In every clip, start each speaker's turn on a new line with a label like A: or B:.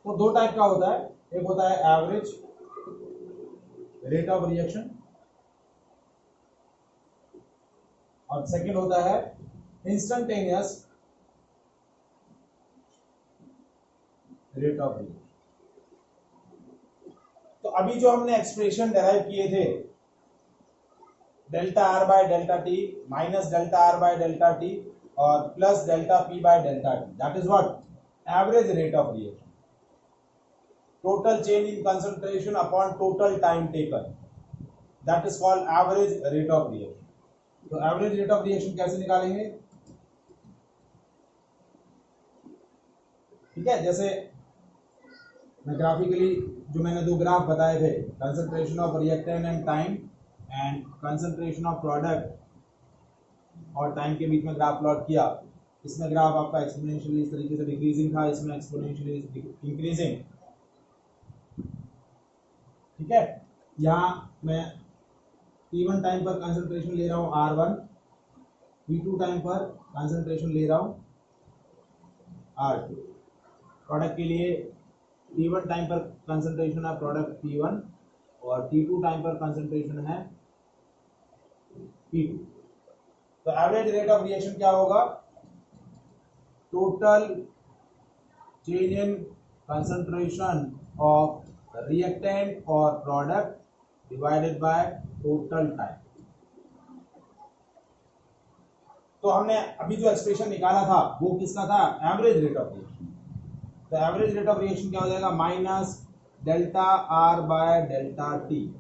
A: तो दो टाइप का होता है, एक होता है एवरेज रेट ऑफ रिएक्शन और सेकंड होता है इंस्टेंटेनियस रेट ऑफ रिएक्शन। तो अभी जो हमने एक्सप्रेशन डेराइव किए थे, delta R by delta T minus delta R by delta T और plus delta P by delta T, that is what average rate of reaction, total change in concentration upon total time taken, that is called average rate of reaction. तो average rate of reaction कैसे निकालेंगे? ठीक है, जैसे मैं graphically जो मैंने दो ग्राफ बताए थे, concentration of reactant and time and concentration of product और टाइम के बीच में ग्राफ प्लॉट किया। इसमें ग्राफ आपका एक्सपोनेंशियली इस तरीके से डिक्रीजिंग था, इसमें एक्सपोनेंशियली इंक्रीजिंग। ठीक है, यहाँ मैं T1 टाइम पर कंसंट्रेशन ले रहा हूँ R1, T2 टाइम पर कंसंट्रेशन ले रहा हूँ R2। प्रोडक्ट के लिए T1 टाइम पर कंसंट्रेशन है प्रोडक्ट P1 और T2 टाइम पर कंसंट्रेशन है P2। तो एवरेज रेट ऑफ रिएक्शन क्या होगा? Total change in concentration of reactant और product divided by total time. तो हमने अभी जो एक्सप्रेशन निकाला था वो किसका था? Average rate of reaction. तो एवरेज रेट ऑफ रिएक्शन क्या हो जाएगा? Minus delta R by delta T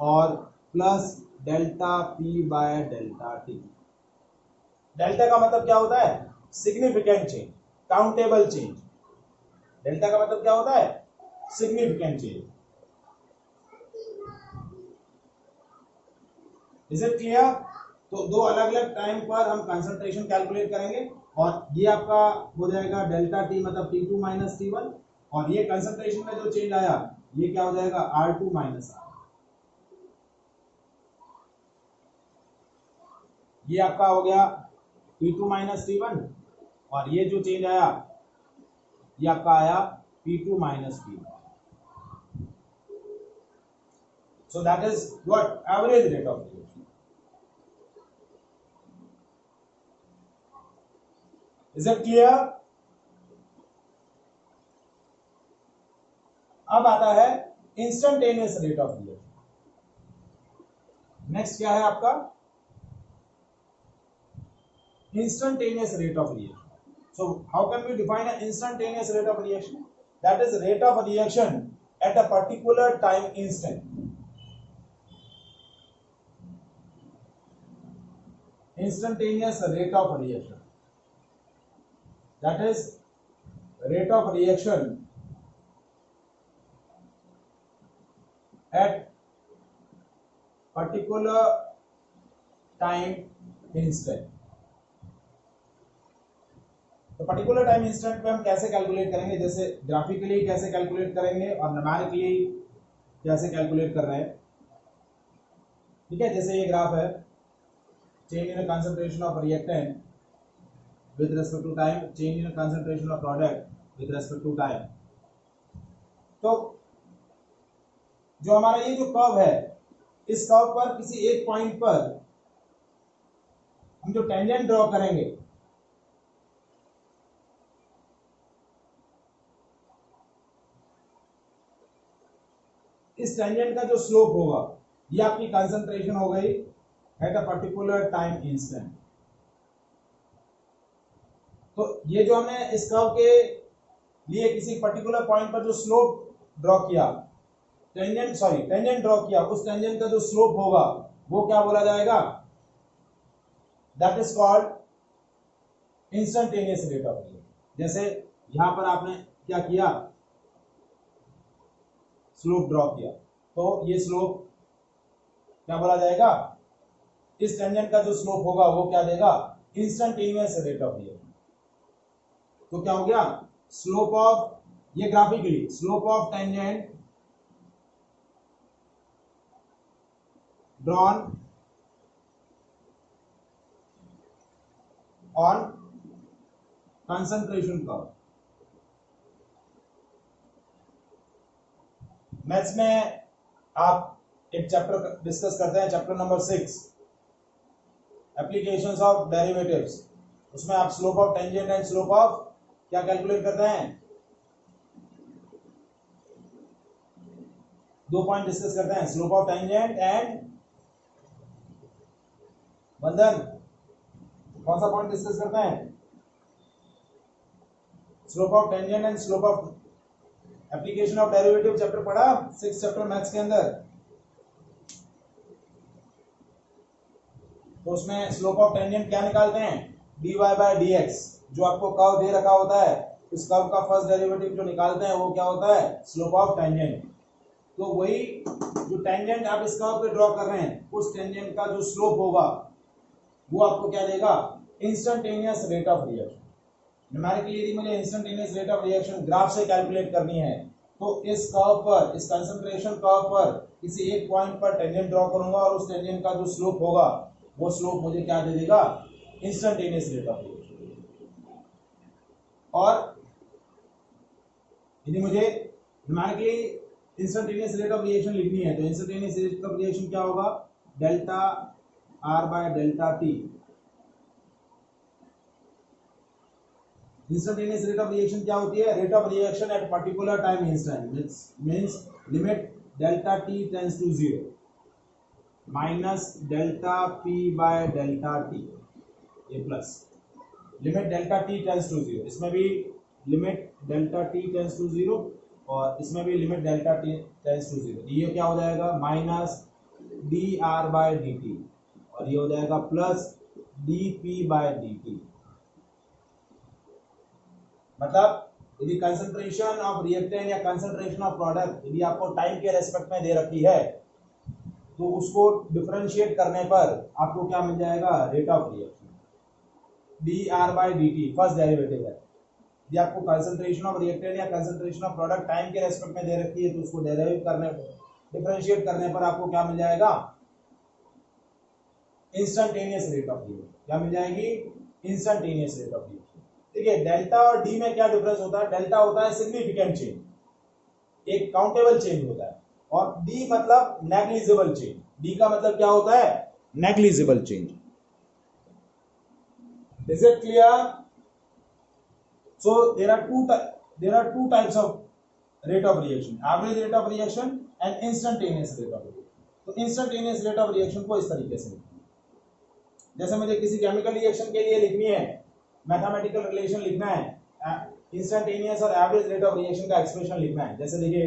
A: और plus delta P by delta T. Delta का मतलब क्या होता है? Significant change, countable change. Delta का मतलब क्या होता है? Significant change. Is it clear? तो दो अलग अलग टाइम पर हम कंसंट्रेशन कैलकुलेट करेंगे और ये आपका हो जाएगा डेल्टा टी मतलब T2 माइनस T1 और ये कंसंट्रेशन में जो चेंज आया ये क्या हो जाएगा? R2 minus R। ये आपका हो गया T2 माइनस T1 और ये जो चेंज आया ये आपका आया P2 minus P1। So that is what average rate of reaction. Is it clear? अब आता है instantaneous rate of reaction. Next क्या है आपका? Instantaneous rate of reaction. So how can we define an instantaneous rate of reaction? That is rate of reaction at a particular time instant. Instantaneous rate of reaction, that is rate of reaction at particular time instant। तो particular time instant पे हम कैसे calculate करेंगे? जैसे graphically कैसे calculate करेंगे और numerically कैसे कैलकुलेट कर रहे हैं। ठीक है, जैसे ये ग्राफ है, change in the concentration of reactant with respect to time, change in the concentration of product with respect to time। तो जो हमारा ये जो कर्व है, इस कर्व पर किसी एक पॉइंट पर हम जो टेंजेंट ड्रॉ करेंगे, इस टेंजेंट का जो स्लोप होगा ये आपकी कंसंट्रेशन हो गई at a particular time instant. तो ये जो हमने इस कर्व के लिए किसी पर्टिकुलर पॉइंट पर जो स्लोप ड्रॉ किया, टेंजेंट ड्रॉ किया, उस टेंजेंट का जो स्लोप होगा वो क्या बोला जाएगा? That is called instantaneous rate of reaction. जैसे यहां पर आपने क्या किया? स्लोप ड्रॉ किया, तो ये स्लोप क्या बोला जाएगा? इस टेंजेंट का जो स्लोप होगा वो क्या देगा? Instantaneous rate of reaction. तो क्या हो गया? स्लोप ऑफ, ये graphically slope of tangent drawn on concentration curve. Maths में आप एक चैप्टर डिस्कस करते हैं, chapter number 6, applications of derivatives. उसमें आप slope of tangent and slope of क्या कैलकुलेट करते हैं, 2 पॉइंट डिस्कस करते हैं, स्लोप ऑफ टेंजेंट एंड बंधन। कौन सा पॉइंट डिस्कस करते हैं, slope of tangent and slope of application of derivative chapter पढ़ा 6 चैप्टर मैथ्स के अंदर। तो उसमें स्लोप ऑफ टेंजेंट क्या निकालते हैं, dy बाय dx। जो आपको कर्व दे रखा होता है, इस कर्व का फर्स्ट डेरिवेटिव जो निकालते हैं वो क्या होता है, स्लोप ऑफ टेंजेंट। तो वही जो टेंजेंट आप इस कर्व पे ड्रॉ कर रहे हैं, उस टेंजेंट का जो स्लोप होगा वो आपको क्या देगा, instantaneous rate of reaction. Numerically यदि मुझे instantaneous rate of reaction graph से कैलकुलेट करनी है, तो इस कर्व पर, इस कंसंट्रेशन कर्व पर किसी एक पॉइंट पर टेंजेंट ड्रॉ करूंगा और उस टेंजेंट का जो स्लोप होगा वो स्लोप मुझे क्या दे देगा, इंस्टेंटेनियस रेट ऑफ रिएक्शन। और यदि मुझे numerically instantaneous rate of reaction लिखनी है, तो इंस्टेंटेनियस रेट ऑफ रिएक्शन क्या होगा, delta R by delta T. Instantaneous rate of reaction क्या होती है, rate of reaction at particular time instant, means limit delta T tends to 0 minus delta P by delta T, ये plus limit delta T tends to 0। इसमें भी limit delta T tends to 0 और इसमें भी limit delta T tends to 0। ये क्या हो जाएगा, minus d r by d t, और ये हो जाएगा plus d p by d t. मतलब यदि कंसंट्रेशन ऑफ रिएक्टेंट या कंसंट्रेशन ऑफ प्रोडक्ट यदि आपको टाइम के रेस्पेक्ट में दे रखी है, तो उसको डिफरेंशिएट करने पर आपको क्या मिल जाएगा, rate of reaction, D R by D T first derivative है। यदि आपको कंसंट्रेशन ऑफ रिएक्टेंट या कंसंट्रेशन ऑफ प्रोडक्ट टाइम के रेस्पेक्ट में दे रखी है, तो उसको डेरिवेट करने पर, डिफरेंशिएट करने पर आपको क्या मिल जाएगा, इंस्टेंटेनियस रेट ऑफ रिएक्शन। क्या मिल जाएगी, इंस्टेंटेनियस रेट ऑफ रिएक्शन। देखिए डेल्टा और डी में क्या डिफरेंस होता है, डेल्टा होता है सिग्निफिकेंट चेंज, एक काउंटेबल चेंज होता है, और डी मतलब नेग्लिजिबल चेंज। डी का मतलब क्या होता है, negligible change. Is it clear? So there are two types of rate of reaction, average rate of reaction and instantaneous rate of reaction. तो इंस्टेंटेनियस रेट ऑफ रिएक्शन को इस तरीके से लिखना है, जैसे मुझे किसी केमिकल रिएक्शन के लिए लिखनी है, मैथमेटिकल रिलेशन लिखना है, इंस्टेंटेनियस और एवरेज रेट ऑफ रिएक्शन का एक्सप्रेशन लिखना है। जैसे देखिए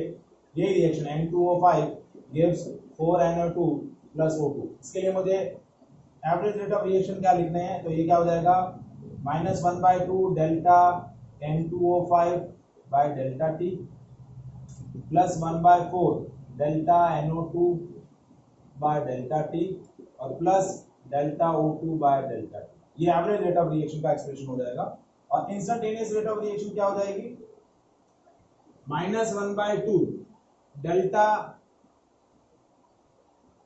A: ये reaction N2O5 gives 4NO2 plus O2, इसके लिए मुझे एवरेज रेट ऑफ रिएक्शन क्या लिखने हैं, तो ये क्या हो जाएगा, -1/2 delta N2O5 bye delta T plus 1/4 delta NO2 bye delta T और plus delta O2 bye delta T। ये एवरेज रेट ऑफ रिएक्शन का एक्सप्रेशन हो जाएगा। और इंस्टेंटेनियस रेट ऑफ रिएक्शन क्या हो जाएगी, -1/2 डेल्टा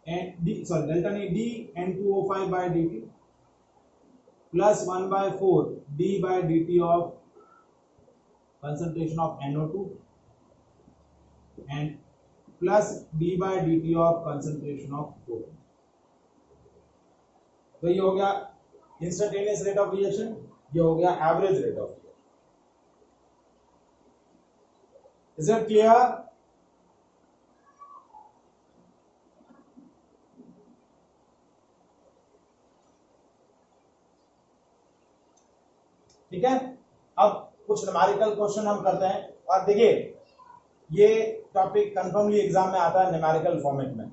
A: डेल्टा नहीं d N2O5 by d t plus 1/4 d by d t of concentration of NO2 and plus d by d t of concentration of O2। तो ये हो गया इंस्टेंटेनियस रेट ऑफ रिएक्शन, ये हो गया average rate of reaction. Is it clear? ठीक है, अब कुछ न्यूमेरिकल क्वेश्चन हम करते हैं। और देखिए ये टॉपिक कंफर्मली एग्जाम में आता है न्यूमेरिकल फॉर्मेट में।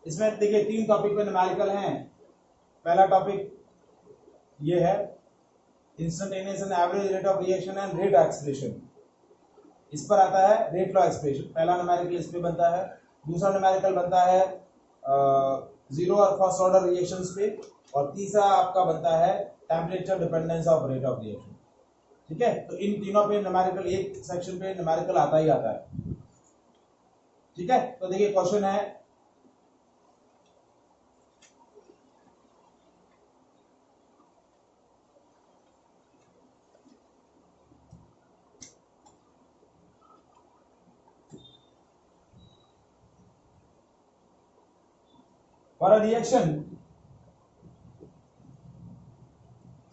A: इसमें देखिए 3 टॉपिक में न्यूमेरिकल हैं। पहला टॉपिक ये है instantaneous and average rate of reaction and rate expression. इस पर आता है रेट लॉ एक्सप्रेशन, पहला न्यूमेरिकल इस पे बनता है। दूसरा न्यूमेरिकल बनता है जीरो और फर्स्ट ऑर्डर रिएक्शंस पे, और तीसरा आपका बनता है temperature dependence of rate of reaction. ठीक है, तो इन तीनों पे न्यूमेरिकल, एक सेक्शन पे न्यूमेरिकल आता ही आता है। ठीक है, तो देखिए क्वेश्चन है, for a reaction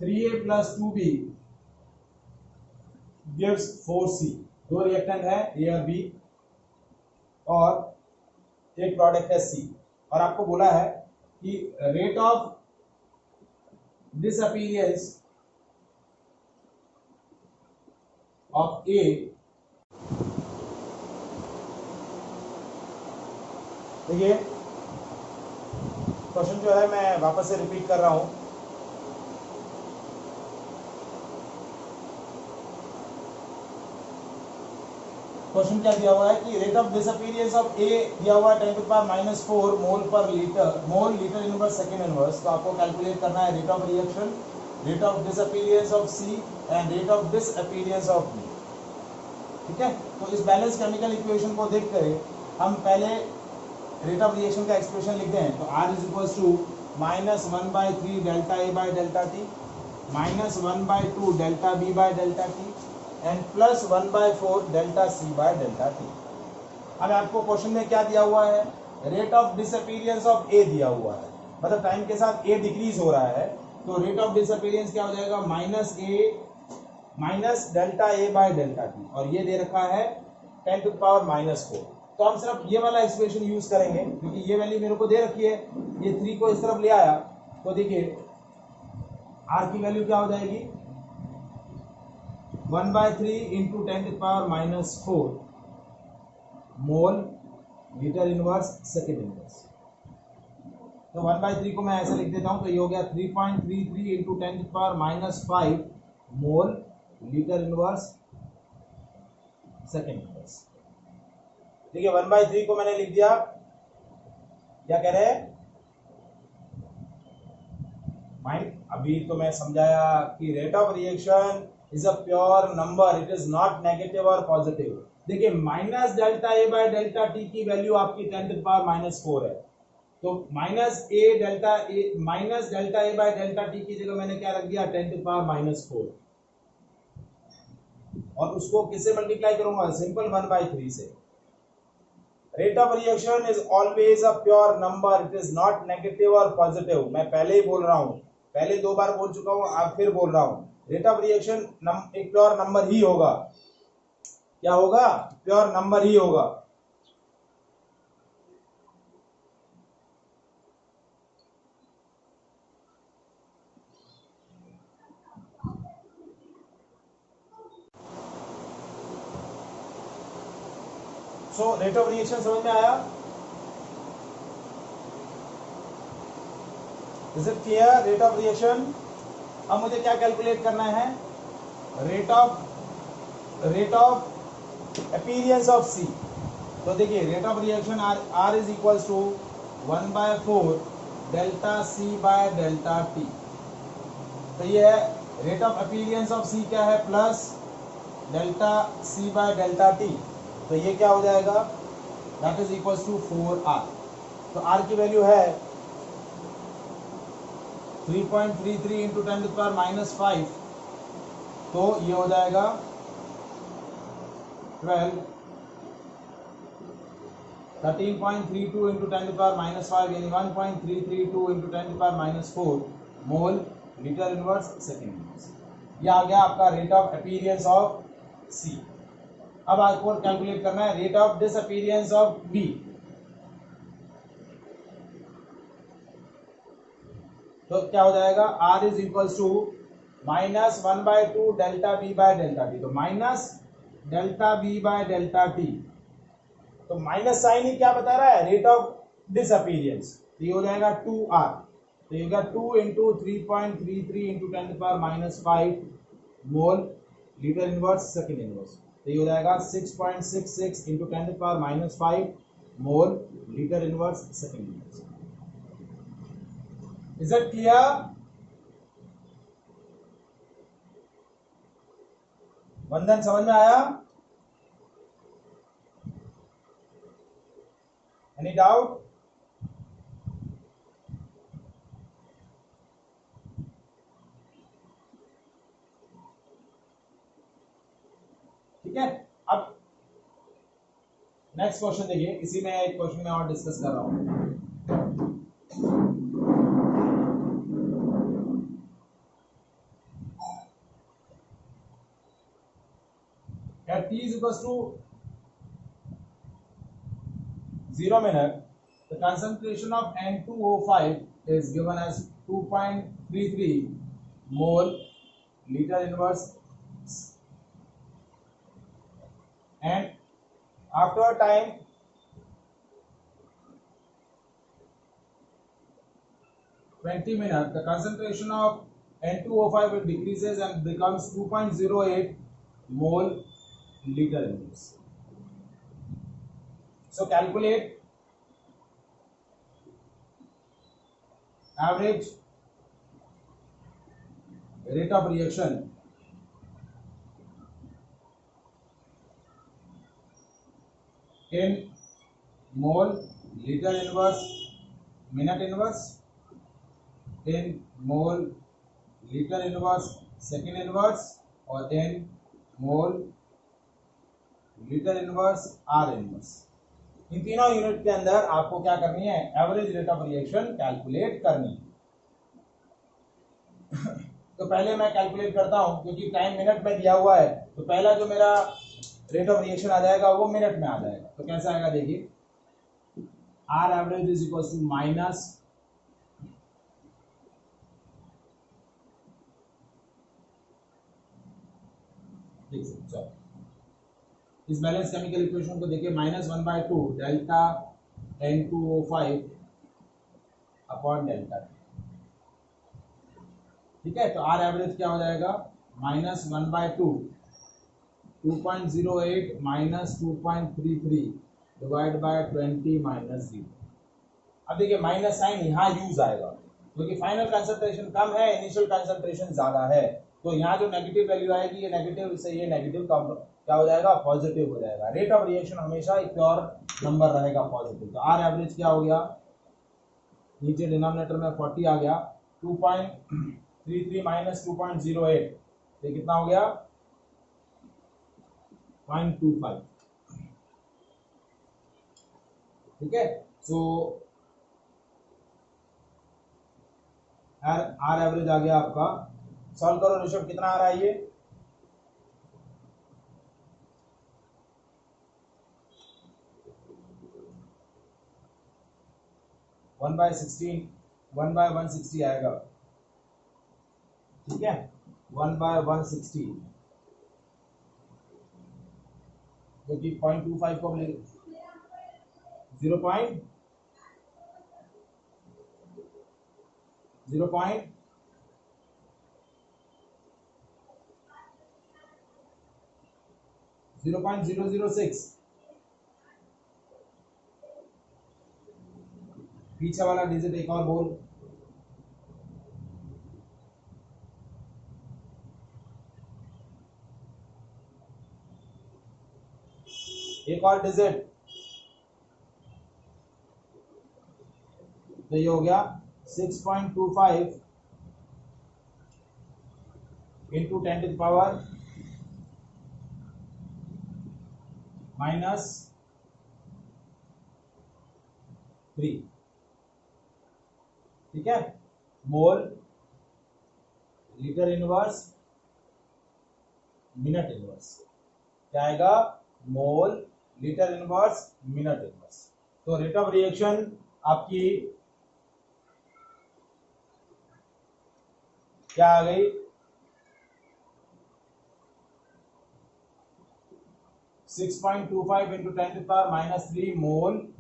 A: 3A + 2B gives 4C। दो रिएक्टेंट है A और B और एक प्रोडक्ट है C, और आपको बोला है कि rate of disappearance of A, देखिए क्वेश्चन जो है मैं वापस से रिपीट कर रहा हूं। क्वेश्चन क्या दिया हुआ है कि rate of disappearance of a दिया हुआ है 10⁻⁻⁴ मोल पर litre, mole litre inverse second inverse. तो आपको कैलकुलेट करना है rate of reaction, rate of disappearance of c and rate of disappearance of b. ठीक है, तो इस बैलेंस केमिकल इक्वेशन को देख कर हम पहले रेट ऑफ रिएक्शन का एक्सप्रेशन लिखते हैं। तो R is equal to -1/3 delta A by delta T -1/2 delta B by delta T and +1/4 delta C by delta T। अब आपको क्वेश्चन में क्या दिया हुआ है, rate of disappearance of A दिया हुआ है, मतलब टाइम के साथ A डिक्रीज हो रहा है, तो रेट ऑफ डिसअपीयरेंस क्या हो जाएगा, minus delta A bye delta T, और ये दे रखा है 10⁻⁻⁴। तो हम सिर्फ ये वाला एक्सप्रेशन यूज करेंगे क्योंकि ये वैल्यू मेरे को दे रखी है, ये 3 को इस तरफ ले आया, तो देखिए R की वैल्यू क्या हो जाएगी 1/3 इंटू 10⁻⁻⁴ मोल लीटर इनवर्स सेकेंड इनवर्स। तो 1/3 को मैं ऐसे लिख देता हूं, तो ये हो गया 3.33 इंटू 10⁻⁵ मोल लीटर इनवर्स सेकेंड इनवर्स। देखिए 1/3 को मैंने लिख दिया, क्या कह रहे हैं माइंड, अभी तो मैं समझाया कि rate of reaction is a pure number, it is not negative और पॉजिटिव। देखिए minus delta A bye delta T की वैल्यू आपकी 10⁻⁻⁴ है, तो minus delta A bye delta T की जगह मैंने क्या रख दिया 10⁻⁴, और उसको किससे मल्टीप्लाई करूंगा, सिंपल 1/3 से। Rate of reaction is always a pure number, it is not negative और पॉजिटिव। मैं पहले ही बोल रहा हूं, पहले 2 बार बोल चुका हूं, अब फिर बोल रहा हूं, रेट ऑफ रिएक्शन एक प्योर नंबर ही होगा। क्या होगा, प्योर नंबर ही होगा। सो रेट ऑफ रिएक्शन समझ में आया, is it clear, rate of reaction. अब मुझे क्या कैलकुलेट करना है, rate of appearance of c. तो देखिए rate of reaction R is equal to 1/4 delta C by delta T। तो ये है rate of appearance of C, क्या है plus delta C by delta T, तो ये क्या हो जाएगा, that is equal to 4R। तो R की वैल्यू है 3.33 इंटू 10⁻⁵, तो ये हो जाएगा 13.32 इंटू 10⁻⁵, यानी 1.332 into 10⁻⁴ mole litre inverse second inverse. ये आ गया आपका rate of appearance of c. अब आपको कैलकुलेट करना है rate of disappearance of b. तो क्या हो जाएगा, R is equal to -1/2 delta B by delta T, तो minus delta B by delta T, तो माइनस साइन ही क्या बता रहा है, रेट ऑफ डिसअपीयरेंस, तो ये हो जाएगा 2R, तो ये होगा 2 इंटू 3.33 इंटू 10⁻⁵ मोल लीटर इनवर्स सेकेंड इनवर्स, तो ये हो जाएगा 6.66 into 10⁻⁵ mole litre inverse second inverse. Is it clear, बंधन समझ में आया, एनी डाउट। ठीक है, अब नेक्स्ट क्वेश्चन देखिए, इसी में एक क्वेश्चन में और डिस्कस कर रहा हूं। at t is equals to 0 minute, the concentration of N2O5 is given as 2.33 mole liter inverse, and after a time 20 minutes, the concentration of N2O5 decreases and becomes 2.08 mole liter inverse. So calculate average rate of reaction in mole liter inverse minute inverse, in mole liter inverse second inverse, और in mole liter inverse R inverse. इन तीनों unit के अंदर आपको क्या करनी है, average rate of reaction calculate करनी है. तो पहले मैं कैलकुलेट करता हूं, क्योंकि टाइम मिनट में दिया हुआ है, तो पहला जो मेरा रेट ऑफ रिएक्शन आ जाएगा वो मिनट में आ जाएगा. तो कैसे आएगा देखिए, R average is equal to minus इस बैलेंस केमिकल इक्वेशन को देखिए, -1/2 डेल्टा N2O5 अपॉन डेल्टा. ठीक है, तो आर एवरेज क्या हो जाएगा, -1/2 2.08 माइनस 2.33 डिवाइड बाय 20 माइनस 0. अब देखिए माइनस साइन यहाँ यूज आएगा, क्योंकि फाइनल कंसंट्रेशन कम है, इनिशियल कंसंट्रेशन ज्यादा है. तो यहाँ जो नेगेटिव वैल्यू आएगी, ये नेगेटिव से ये नेगेटिव क्या हो जाएगा, पॉजिटिव हो जाएगा. रेट ऑफ रिएक्शन हमेशा एक प्योर नंबर रहेगा, पॉजिटिव. तो आर एवरेज क्या हो गया, नीचे डिनोमिनेटर में 40 आ गया, 2.33 माइनस 2.08, ये कितना हो गया, 0.25. ठीक है, सो आर एवरेज आ गया आपका. सॉल्व करो ऋषभ, कितना आ रहा है ये, वन बाय 1/160 आएगा. ठीक है, 1/160, जो कि 0.25 को ले 0.0 0.006. पीछे वाला डिजिट एक और बोल, एक और डिजिट, तो ये हो गया 6.25 इंटू 10 टू द पावर -3. ठीक है, mole litre inverse minute inverse, क्या आएगा, mole litre inverse minute inverse. तो रेट ऑफ रिएक्शन आपकी क्या आ गई, 6.25 into 10 to the power -3 mole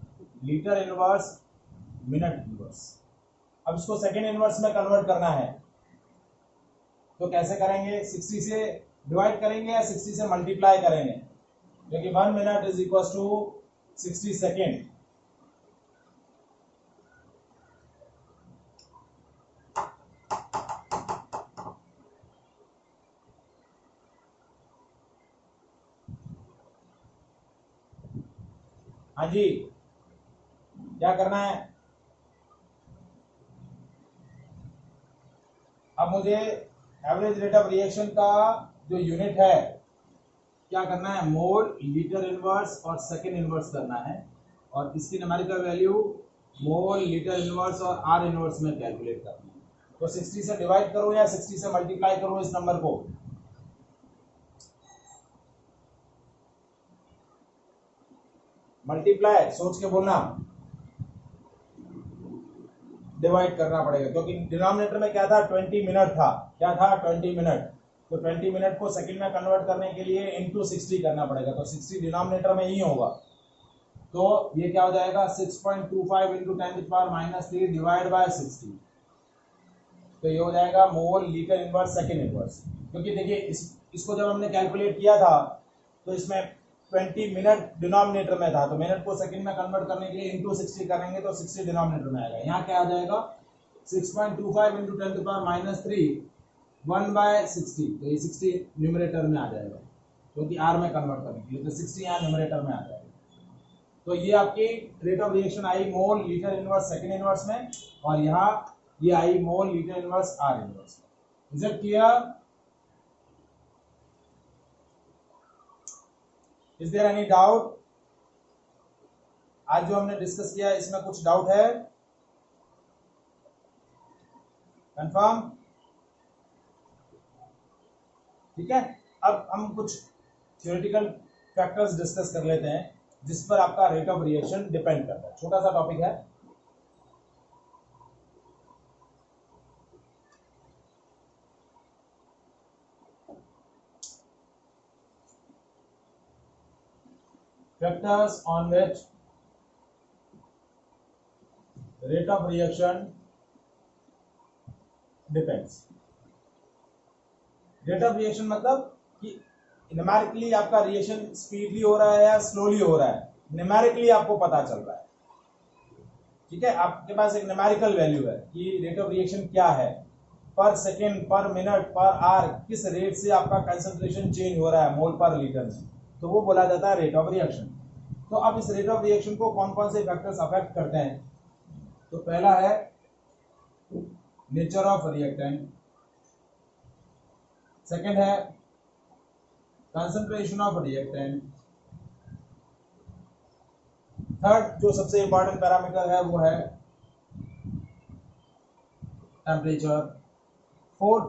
A: litre inverse minute inverse. अब इसको सेकेंड इनवर्स में कन्वर्ट करना है, तो कैसे करेंगे, 60 से डिवाइड करेंगे या 60 से मल्टीप्लाई करेंगे, क्योंकि 1 minute is equal to 60 second. हाँ जी, क्या करना है, अब मुझे एवरेज रेट ऑफ रिएक्शन का जो यूनिट है क्या करना है, मोल लीटर इनवर्स और सेकेंड इनवर्स करना है, और इसकी न्यूमेरिकल वैल्यू मोल लीटर इनवर्स और आर इनवर्स में कैलकुलेट करना है. तो 60 से डिवाइड करो या 60 से मल्टीप्लाई करो इस नंबर को, मल्टीप्लाई, सोच के बोलना, डिवाइड करना पड़ेगा, क्योंकि डिनोमिनेटर में क्या था 20 मिनट था, क्या था 20 मिनट, तो 20 मिनट को सेकंड में कन्वर्ट करने के लिए इंटू 60 करना पड़ेगा, तो 60 डिनोमिनेटर में ही होगा, तो ये क्या हो जाएगा 6.25 इंटू 10⁻³ डिवाइड बाय 60, तो ये हो जाएगा मोल लीटर इनवर्स सेकंड इनवर्स। क्योंकि देखिए इसको जब हमने कैलकुलेट किया था तो इसमें 20 मिनट डिनोमिनेटर में था, तो मिनट को सेकंड में कन्वर्ट करने के लिए इंटू 60 करेंगे तो 60 डिनोमिनेटर में आएगा। यहाँ क्या आ जाएगा 6.25 इंटू 10⁻³ 1/60, तो ये 60 न्यूमरेटर में आ जाएगा, क्योंकि आर में कन्वर्ट करने के लिए, तो 60 यहाँ न्यूमरेटर में आ जाएगा। तो ये आपकी rate of reaction I mol litre inverse second inverse में, और यहाँ ये I mol litre inverse R inverse में। Is it clear? Is there any doubt? आज जो हमने डिस्कस किया इसमें कुछ डाउट है? कंफर्म? ठीक है, अब हम कुछ थ्योरेटिकल फैक्टर्स डिस्कस कर लेते हैं जिस पर आपका रेट ऑफ रिएक्शन डिपेंड करता है। छोटा सा टॉपिक है। Factors on which rate of reaction depends. Rate of reaction मतलब कि न्यूमेरिकली आपका रिएक्शन स्पीडली हो रहा है या स्लोली हो रहा है, न्यूमेरिकली आपको पता चल रहा है। ठीक है, आपके पास एक न्यूमेरिकल वैल्यू है कि रेट ऑफ रिएक्शन क्या है, पर सेकेंड, पर मिनट, पर आवर, किस रेट से आपका कंसंट्रेशन चेंज हो रहा है मोल पर लीटर में, तो वो बोला जाता है रेट ऑफ रिएक्शन। तो अब इस रेट ऑफ रिएक्शन को कौन कौन से फैक्टर्स अफेक्ट करते हैं? तो पहला है नेचर ऑफ रिएक्टेंट, सेकंड है कंसंट्रेशन ऑफ रिएक्टेंट, थर्ड जो सबसे इंपॉर्टेंट पैरामीटर है वो है टेम्परेचर, फोर्थ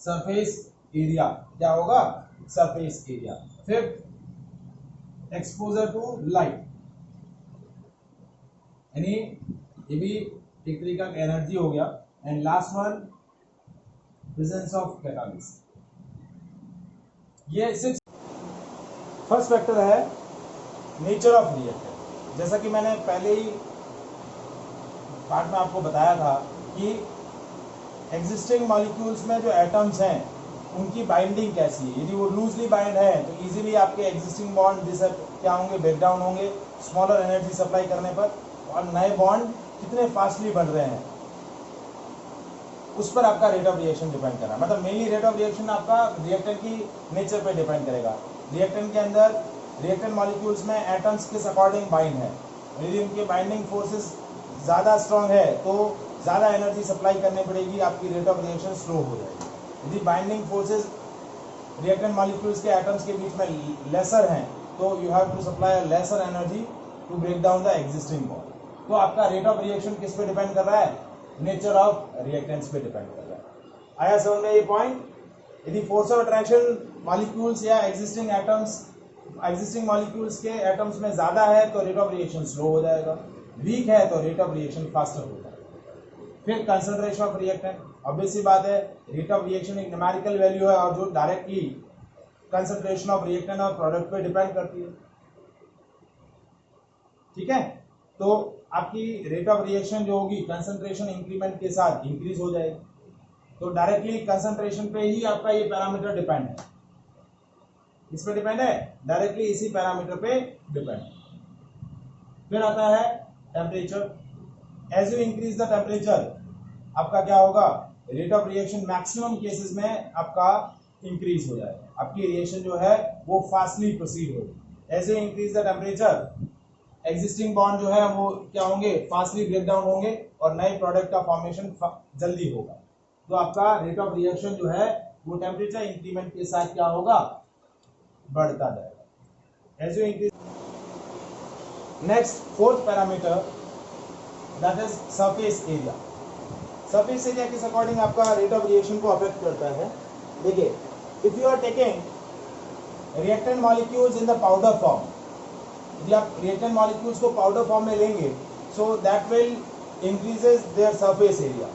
A: सरफेस एरिया, क्या होगा surface area, fifth exposure to light, यानी ये भी एक तरीका का एनर्जी हो गया, and last one presence of catalyst. ये सिक्स। फर्स्ट फैक्टर है नेचर ऑफ रिएक्टेंट। जैसा कि मैंने पहले ही पार्ट में आपको बताया था कि एग्जिस्टिंग मॉलिक्यूल्स में जो एटम्स हैं उनकी बाइंडिंग कैसी है। यदि वो लूजली बाइंड है तो इजीली आपके एग्जिस्टिंग बॉन्ड जैसे क्या होंगे, ब्रेकडाउन होंगे स्मॉलर एनर्जी सप्लाई करने पर, और नए बॉन्ड कितने फास्टली बढ़ रहे हैं उस पर आपका रेट ऑफ रिएक्शन डिपेंड कर रहा है। मतलब मेनली रेट ऑफ रिएक्शन आपका रिएक्टेंट की नेचर पर डिपेंड करेगा। रिएक्टेंट के अंदर रिएक्टेंट मॉलिक्यूल्स में एटम्स किस अकॉर्डिंग बाइंड है। यदि उनके बाइंडिंग फोर्सेस ज़्यादा स्ट्रांग है तो ज़्यादा एनर्जी सप्लाई करनी पड़ेगी, आपकी रेट ऑफ रिएक्शन स्लो हो जाएगी। यदि बाइंडिंग फोर्सेस रिएक्टेंट मॉलिक्यूल्स के एटम्स के बीच में लेसर हैं तो you have to supply lesser energy to break down the existing bond. तो आपका रेट ऑफ रिएक्शन किस पे डिपेंड कर रहा है? नेचर ऑफ रिएक्टेंट्स पे डिपेंड कर रहा है। आया समझ में ये पॉइंट? यदि फोर्स ऑफ अट्रैक्शन मॉलिक्यूल्स या एग्जिस्टिंग मॉलिक्यूल्स के एटम्स में ज्यादा है तो रेट ऑफ रिएक्शन स्लो हो जाएगा, वीक है तो रेट ऑफ रिएक्शन फास्टर हो जाएगा। फिर कंसंट्रेशन ऑफ रिएक्टेंट, ऑब्वियस सी बात है रेट ऑफ रिएक्शन एक न्यूमेरिकल वैल्यू है और जो डायरेक्टली कंसंट्रेशन ऑफ रिएक्टेंट और प्रोडक्ट पे डिपेंड करती है। ठीक है, तो आपकी रेट ऑफ रिएक्शन जो होगी कंसंट्रेशन इंक्रीमेंट के साथ इंक्रीज हो जाएगी। तो डायरेक्टली कंसंट्रेशन पे ही आपका ये पैरामीटर डिपेंड है। इस पे डिपेंड है, डायरेक्टली इसी पैरामीटर पे डिपेंड है। फिर आता है temperature. As you increase the temperature आपका क्या होगा, rate of reaction maximum cases में आपका इंक्रीज हो जाएगा, आपकी रिएक्शन जो है वो फास्टली प्रोसीड होगी। As you increase the temperature existing bond जो है वो क्या होंगे, फास्टली ब्रेक डाउन होंगे और नए प्रोडक्ट का फॉर्मेशन जल्दी होगा। तो आपका रेट ऑफ रिएक्शन जो है वो टेम्परेचर इंक्रीमेंट के साथ क्या होगा, बढ़ता जाएगा। As you increase. Next fourth parameter that is surface area. Surface area किस अकॉर्डिंग आपका रेट ऑफ रिएक्शन को अफेक्ट करता है? देखिए, if you are taking reactant molecules in the powder form, यदि आप रिएक्टेंट मॉलिक्यूल्स को पाउडर फॉर्म में लेंगे so that will increases their surface area.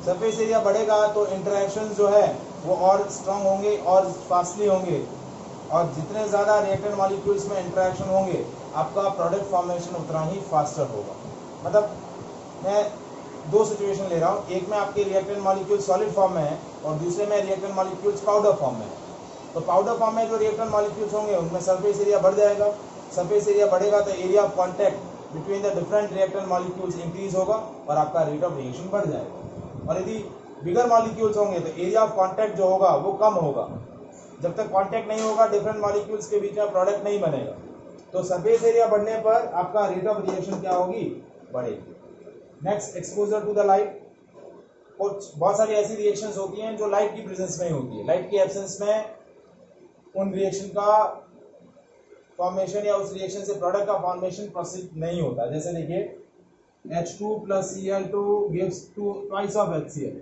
A: Surface area बढ़ेगा तो इंटरेक्शन जो है वो और स्ट्रांग होंगे और फास्टली होंगे, और जितने ज़्यादा रिएक्टेंट मॉलिक्यूल्स में इंटरेक्शन होंगे आपका प्रोडक्ट फॉर्मेशन उतना ही फास्टर होगा। मतलब मैं दो सिचुएशन ले रहा हूँ, एक में आपके रिएक्टेंट मॉलिक्यूल सॉलिड फॉर्म में है और दूसरे में रिएक्टेंट मॉलिक्यूल्स पाउडर फॉर्म में है। तो पाउडर फॉर्म में जो रिएक्टेंट मॉलिक्यूल्स होंगे उनमें सरफेस एरिया बढ़ जाएगा, सरफेस एरिया बढ़ेगा तो area of contact between the different reactant molecules increase होगा और आपका रेट ऑफ रिएक्शन बढ़ जाएगा। और यदि बिगर मॉलिक्यूल्स होंगे तो एरिया ऑफ कॉन्टैक्ट जो होगा वो कम होगा। जब तक कॉन्टैक्ट नहीं होगा डिफरेंट मॉलिक्यूल्स के बीच में प्रोडक्ट नहीं बनेगा। तो सरफेस एरिया बढ़ने पर आपका रेट ऑफ रिएक्शन क्या होगी, बढ़ेगी। Next, exposure to the light. कुछ बहुत सारी ऐसी रिएक्शंस होती हैं जो लाइट की प्रेजेंस में ही होती है, लाइट की एब्सेंस में उन रिएक्शन का फॉर्मेशन या उस रिएक्शन से प्रोडक्ट का फॉर्मेशन प्रोसीड नहीं होता। जैसे देखिए H2 + Cl2 gives twice of HCl।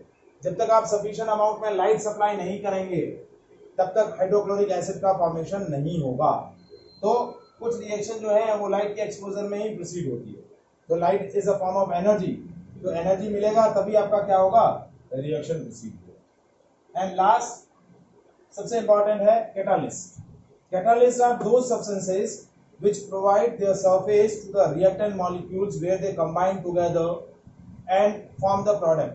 A: जब तक आप सफिशिएंट अमाउंट में लाइट सप्लाई नहीं करेंगे तब तक हाइड्रोक्लोरिक एसिड का फॉर्मेशन नहीं होगा। तो कुछ रिएक्शन जो है वो लाइट के एक्सपोजर में ही प्रोसीड होती है। तो light is a form of energy, तो एनर्जी मिलेगा तभी आपका क्या होगा, रिएक्शन प्रोसीड होगा। एंड लास्ट सबसे इंपॉर्टेंट है catalyst. Catalysts are those substances which provide their surface to the reactant molecules where they combine together and form the product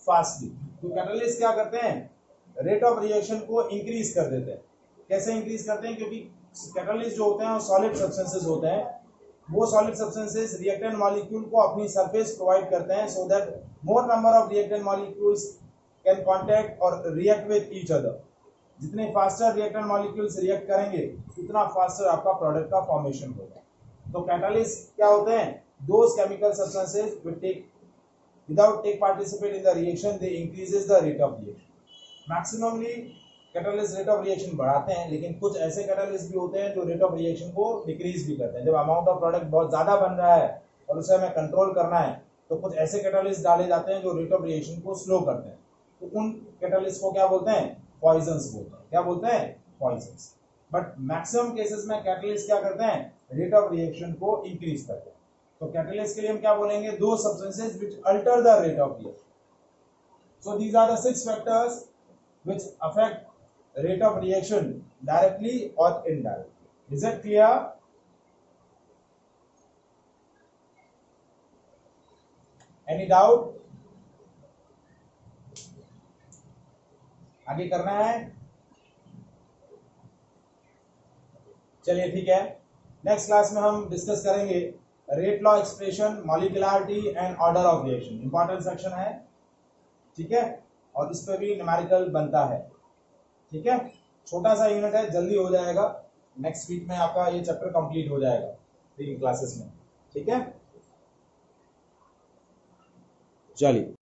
A: fastly। तो catalyst क्या करते हैं, रेट ऑफ रिएक्शन को increase कर देते हैं। कैसे इंक्रीज करते हैं, क्योंकि कैटलिस्ट जो होते हैं वो सॉलिड सब्सटेंसेस होते हैं, वो सॉलिड सब्सटेंसेस रिएक्टेंट मॉलिक्यूल को अपनी सरफेस प्रोवाइड करते हैं so that more number of reactant molecules can contact और रिएक्ट विद ईच अदर। जितने फास्टर रिएक्टेंट मॉलिक्यूल्स रिएक्ट करेंगे उतना फास्टर आपका प्रोडक्ट का फॉर्मेशन होगा। तो कैटलिस्ट क्या होते हैं, those chemical substances which take without take participate in the reaction they increases the rate of reaction। Maximally catalyst rate of reaction बढ़ाते हैं, लेकिन कुछ ऐसे कैटलिस्ट भी होते हैं जो रेट ऑफ रिएक्शन को डिक्रीज भी करते हैं। जब अमाउंट ऑफ प्रोडक्ट बहुत ज्यादा बन रहा है और उसे हमें कंट्रोल करना है तो कुछ ऐसे कैटलिस्ट डाले जाते हैं जो रेट ऑफ रिएक्शन को स्लो करते हैं। तो उन कैटलिस्ट को क्या बोलते हैं, पॉइजन्स बोलते हैं। क्या बोलते हैं, पॉइजन्स। बट मैक्सिमम केसेस में कैटलिस्ट क्या करते हैं, रेट ऑफ रिएक्शन को इंक्रीज करते हैं। तो कैटलिस्ट के लिए हम क्या बोलेंगे, दो substances which alter the rate of reaction. So these are the 6 factors which affect rate of reaction directly or indirectly। Is it clear? Any doubt? आगे करना है, चलिए ठीक है। नेक्स्ट क्लास में हम डिस्कस करेंगे rate law expression, molecularity and order of reaction. Important section है, ठीक है, और इस पे भी न्यूमेरिकल बनता है, ठीक है। छोटा सा यूनिट है, जल्दी हो जाएगा। नेक्स्ट वीक में आपका ये चैप्टर कंप्लीट हो जाएगा 3 क्लासेस में, ठीक है। चलिए।